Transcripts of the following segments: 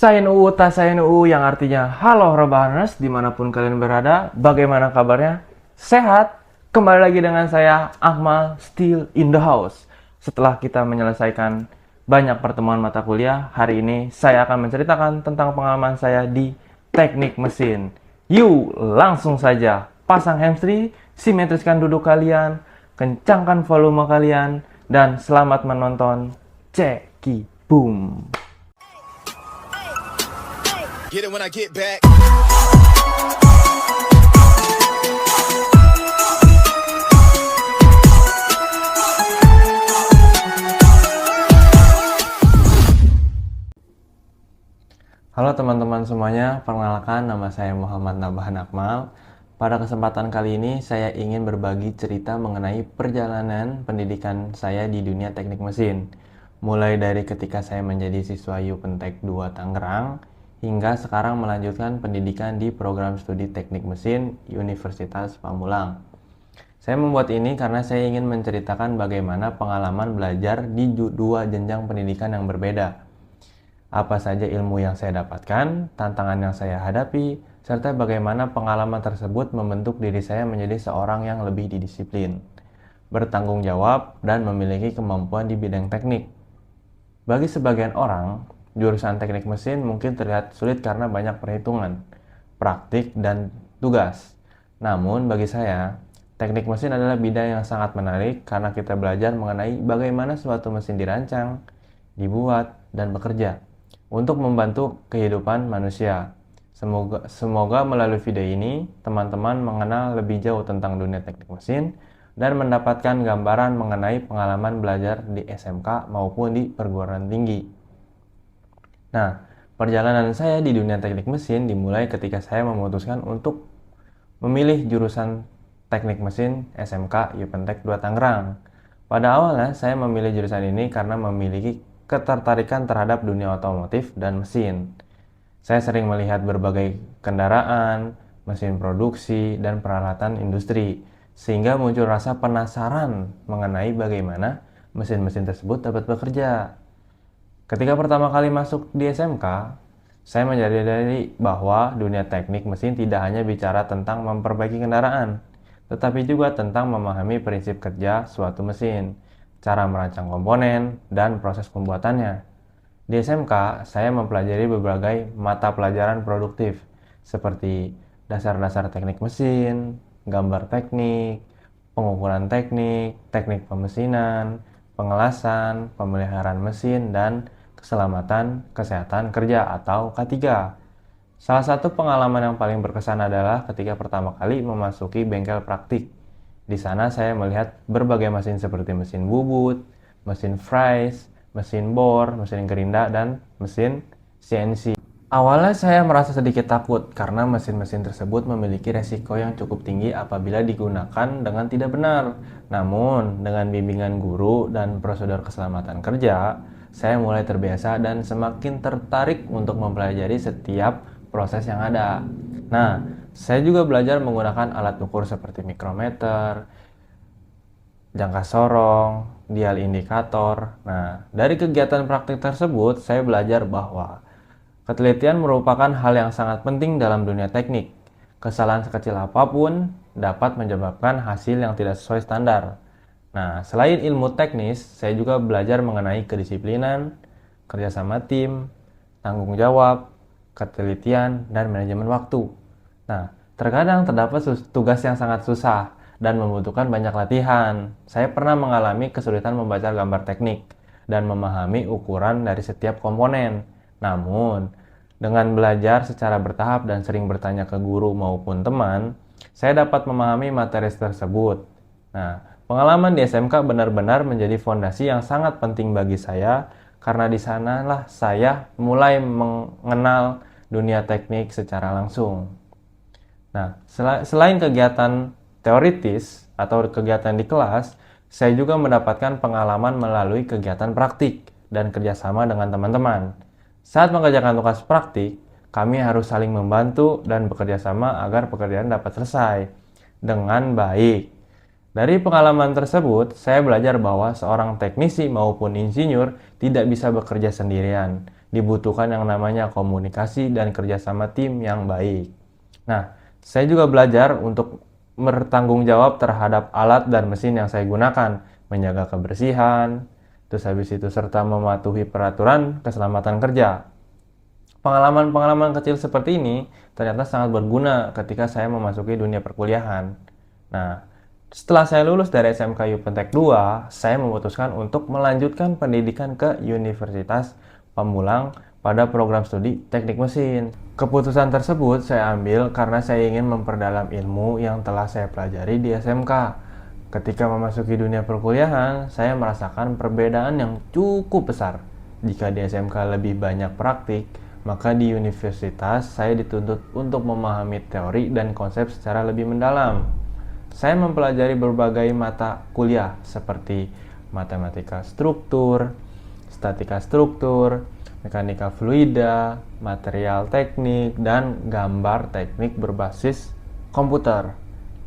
Sain UU Tasain UU yang artinya halo rebahaners dimanapun kalian berada, bagaimana kabarnya? Sehat? Kembali lagi dengan saya Akmal still in the house. Setelah kita menyelesaikan banyak pertemuan mata kuliah, hari ini saya akan menceritakan tentang pengalaman saya di teknik mesin. Yuk langsung saja pasang hamstring, simetriskan duduk kalian, kencangkan volume kalian, dan selamat menonton. Ceki boom. Get it when I get back. Halo teman-teman semuanya, perkenalkan nama saya Muhammad Nabahan Akmal. Pada kesempatan kali ini saya ingin berbagi cerita mengenai perjalanan pendidikan saya di dunia teknik mesin. Mulai dari ketika saya menjadi siswa Yupentek 2 Tangerang, hingga sekarang melanjutkan pendidikan di program studi teknik mesin Universitas Pamulang. Saya membuat ini karena saya ingin menceritakan bagaimana pengalaman belajar di dua jenjang pendidikan yang berbeda. Apa saja ilmu yang saya dapatkan, tantangan yang saya hadapi, serta bagaimana pengalaman tersebut membentuk diri saya menjadi seorang yang lebih didisiplin, bertanggung jawab, dan memiliki kemampuan di bidang teknik. Bagi sebagian orang, jurusan teknik mesin mungkin terlihat sulit karena banyak perhitungan, praktik, dan tugas. Namun bagi saya, teknik mesin adalah bidang yang sangat menarik karena kita belajar mengenai bagaimana suatu mesin dirancang, dibuat, dan bekerja untuk membantu kehidupan manusia. Semoga melalui video ini, teman-teman mengenal lebih jauh tentang dunia teknik mesin dan mendapatkan gambaran mengenai pengalaman belajar di SMK maupun di perguruan tinggi. Nah, perjalanan saya di dunia teknik mesin dimulai ketika saya memutuskan untuk memilih jurusan teknik mesin SMK Yupentek 2 Tangerang. Pada awalnya, saya memilih jurusan ini karena memiliki ketertarikan terhadap dunia otomotif dan mesin. Saya sering melihat berbagai kendaraan, mesin produksi, dan peralatan industri, sehingga muncul rasa penasaran mengenai bagaimana mesin-mesin tersebut dapat bekerja. Ketika pertama kali masuk di SMK, saya menyadari bahwa dunia teknik mesin tidak hanya bicara tentang memperbaiki kendaraan, tetapi juga tentang memahami prinsip kerja suatu mesin, cara merancang komponen, dan proses pembuatannya. Di SMK, saya mempelajari berbagai mata pelajaran produktif, seperti dasar-dasar teknik mesin, gambar teknik, pengukuran teknik, teknik pemesinan, pengelasan, pemeliharaan mesin, dan keselamatan kesehatan kerja atau K3. Salah satu pengalaman yang paling berkesan adalah ketika pertama kali memasuki bengkel praktik. Di sana saya melihat berbagai mesin seperti mesin bubut, mesin fries, mesin bor, mesin gerinda, dan mesin CNC. Awalnya saya merasa sedikit takut karena mesin-mesin tersebut memiliki resiko yang cukup tinggi apabila digunakan dengan tidak benar. Namun, dengan bimbingan guru dan prosedur keselamatan kerja, saya mulai terbiasa dan semakin tertarik untuk mempelajari setiap proses yang ada. Nah, saya juga belajar menggunakan alat ukur seperti mikrometer, jangka sorong, dial indikator. Nah, dari kegiatan praktik tersebut, saya belajar bahwa ketelitian merupakan hal yang sangat penting dalam dunia teknik. Kesalahan sekecil apapun dapat menyebabkan hasil yang tidak sesuai standar. Nah, selain ilmu teknis, saya juga belajar mengenai kedisiplinan, kerjasama tim, tanggung jawab, ketelitian, dan manajemen waktu. Nah, terkadang terdapat tugas yang sangat susah dan membutuhkan banyak latihan. Saya pernah mengalami kesulitan membaca gambar teknik dan memahami ukuran dari setiap komponen. Namun, dengan belajar secara bertahap dan sering bertanya ke guru maupun teman, saya dapat memahami materi tersebut. Nah, pengalaman di SMK benar-benar menjadi fondasi yang sangat penting bagi saya karena di sanalah saya mulai mengenal dunia teknik secara langsung. Nah, selain kegiatan teoritis atau kegiatan di kelas, saya juga mendapatkan pengalaman melalui kegiatan praktik dan kerjasama dengan teman-teman. Saat mengerjakan tugas praktik, kami harus saling membantu dan bekerja sama agar pekerjaan dapat selesai dengan baik. Dari pengalaman tersebut, saya belajar bahwa seorang teknisi maupun insinyur tidak bisa bekerja sendirian. dibutuhkan yang namanya komunikasi dan kerjasama tim yang baik. Nah, saya juga belajar untuk bertanggung jawab terhadap alat dan mesin yang saya gunakan, menjaga kebersihan, terus habis itu serta mematuhi peraturan keselamatan kerja. Pengalaman-pengalaman kecil seperti ini ternyata sangat berguna ketika saya memasuki dunia perkuliahan. Nah, setelah saya lulus dari SMK Yupentek 2, saya memutuskan untuk melanjutkan pendidikan ke Universitas Pamulang pada program studi Teknik Mesin. Keputusan tersebut saya ambil karena saya ingin memperdalam ilmu yang telah saya pelajari di SMK. Ketika memasuki dunia perkuliahan, saya merasakan perbedaan yang cukup besar. Jika di SMK lebih banyak praktik, maka di universitas saya dituntut untuk memahami teori dan konsep secara lebih mendalam. Saya mempelajari berbagai mata kuliah seperti matematika struktur, statika struktur, mekanika fluida, material teknik, dan gambar teknik berbasis komputer.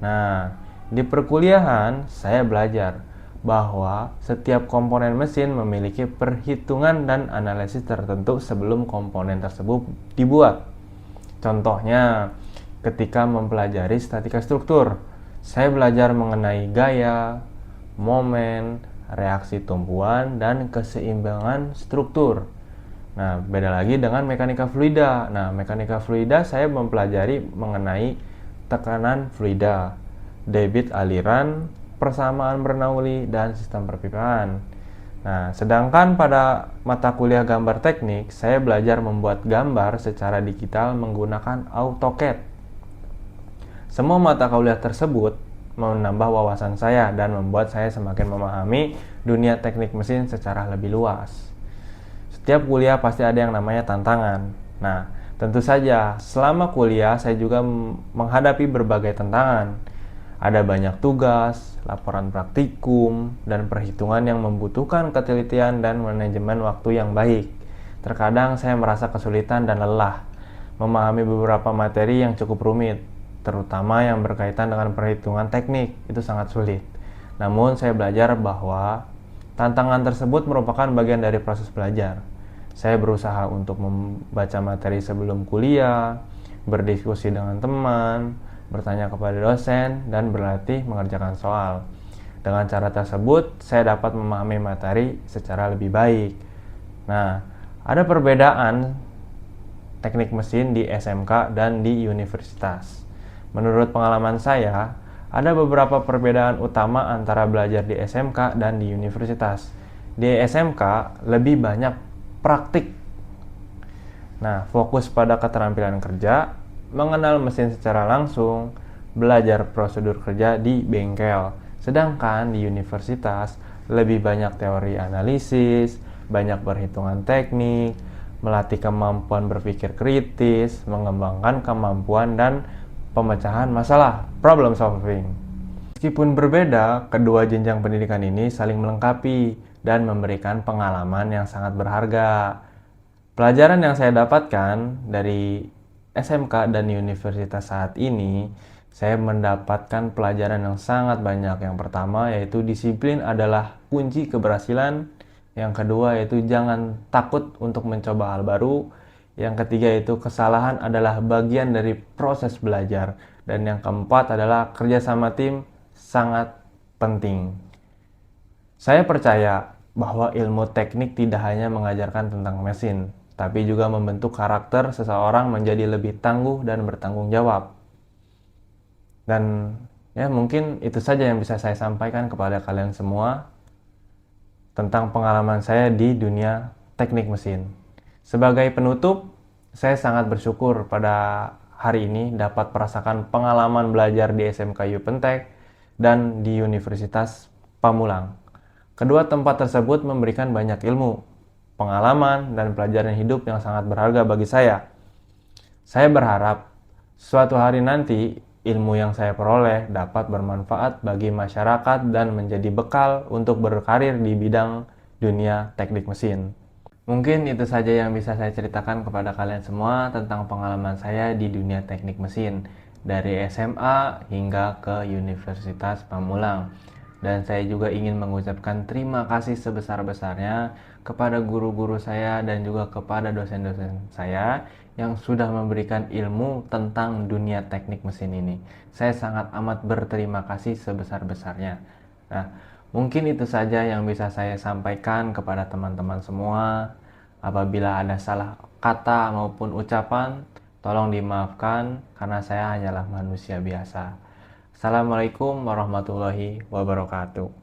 Nah, di perkuliahan saya belajar bahwa setiap komponen mesin memiliki perhitungan dan analisis tertentu sebelum komponen tersebut dibuat. Contohnya, ketika mempelajari statika struktur, saya belajar mengenai gaya, momen, reaksi tumpuan, dan keseimbangan struktur. Nah, beda lagi dengan mekanika fluida. Nah, mekanika fluida saya mempelajari mengenai tekanan fluida, debit aliran, persamaan Bernoulli, dan sistem perpipaan. Nah, sedangkan pada mata kuliah gambar teknik, saya belajar membuat gambar secara digital menggunakan AutoCAD. Semua mata kuliah tersebut menambah wawasan saya dan membuat saya semakin memahami dunia teknik mesin secara lebih luas. Setiap kuliah pasti ada yang namanya tantangan. Nah, tentu saja selama kuliah saya juga menghadapi berbagai tantangan. Ada banyak tugas, laporan praktikum, dan perhitungan yang membutuhkan ketelitian dan manajemen waktu yang baik. Terkadang saya merasa kesulitan dan lelah memahami beberapa materi yang cukup rumit, terutama yang berkaitan dengan perhitungan teknik, itu sangat sulit. Namun saya belajar bahwa tantangan tersebut merupakan bagian dari proses belajar. Saya berusaha untuk membaca materi sebelum kuliah, berdiskusi dengan teman, bertanya kepada dosen, dan berlatih mengerjakan soal. Dengan cara tersebut, saya dapat memahami materi secara lebih baik. Nah, ada perbedaan teknik mesin di SMK dan di universitas. Menurut pengalaman saya, ada beberapa perbedaan utama antara belajar di SMK dan di universitas. Di SMK lebih banyak praktik. Nah, fokus pada keterampilan kerja, mengenal mesin secara langsung, belajar prosedur kerja di bengkel. Sedangkan di universitas lebih banyak teori analisis, banyak perhitungan teknik, melatih kemampuan berpikir kritis, mengembangkan kemampuan dan pemecahan masalah, problem solving. Meskipun berbeda, kedua jenjang pendidikan ini saling melengkapi dan memberikan pengalaman yang sangat berharga. Pelajaran yang saya dapatkan dari SMK dan universitas saat ini, saya mendapatkan pelajaran yang sangat banyak. Yang pertama yaitu disiplin adalah kunci keberhasilan. Yang kedua yaitu jangan takut untuk mencoba hal baru. Yang ketiga yaitu kesalahan adalah bagian dari proses belajar. Dan yang keempat adalah kerjasama tim sangat penting. Saya percaya bahwa ilmu teknik tidak hanya mengajarkan tentang mesin, tapi juga membentuk karakter seseorang menjadi lebih tangguh dan bertanggung jawab. Dan ya mungkin itu saja yang bisa saya sampaikan kepada kalian semua tentang pengalaman saya di dunia teknik mesin. Sebagai penutup, saya sangat bersyukur pada hari ini dapat merasakan pengalaman belajar di SMK Yupentek dan di Universitas Pamulang. Kedua tempat tersebut memberikan banyak ilmu, pengalaman, dan pelajaran hidup yang sangat berharga bagi saya. Saya berharap suatu hari nanti ilmu yang saya peroleh dapat bermanfaat bagi masyarakat dan menjadi bekal untuk berkarir di bidang dunia teknik mesin. Mungkin itu saja yang bisa saya ceritakan kepada kalian semua tentang pengalaman saya di dunia teknik mesin dari SMA hingga ke Universitas Pamulang. Dan saya juga ingin mengucapkan terima kasih sebesar-besarnya kepada guru-guru saya dan juga kepada dosen-dosen saya yang sudah memberikan ilmu tentang dunia teknik mesin ini. Saya sangat amat berterima kasih sebesar-besarnya. Nah, mungkin itu saja yang bisa saya sampaikan kepada teman-teman semua. Apabila ada salah kata maupun ucapan, tolong dimaafkan karena saya hanyalah manusia biasa. Assalamualaikum warahmatullahi wabarakatuh.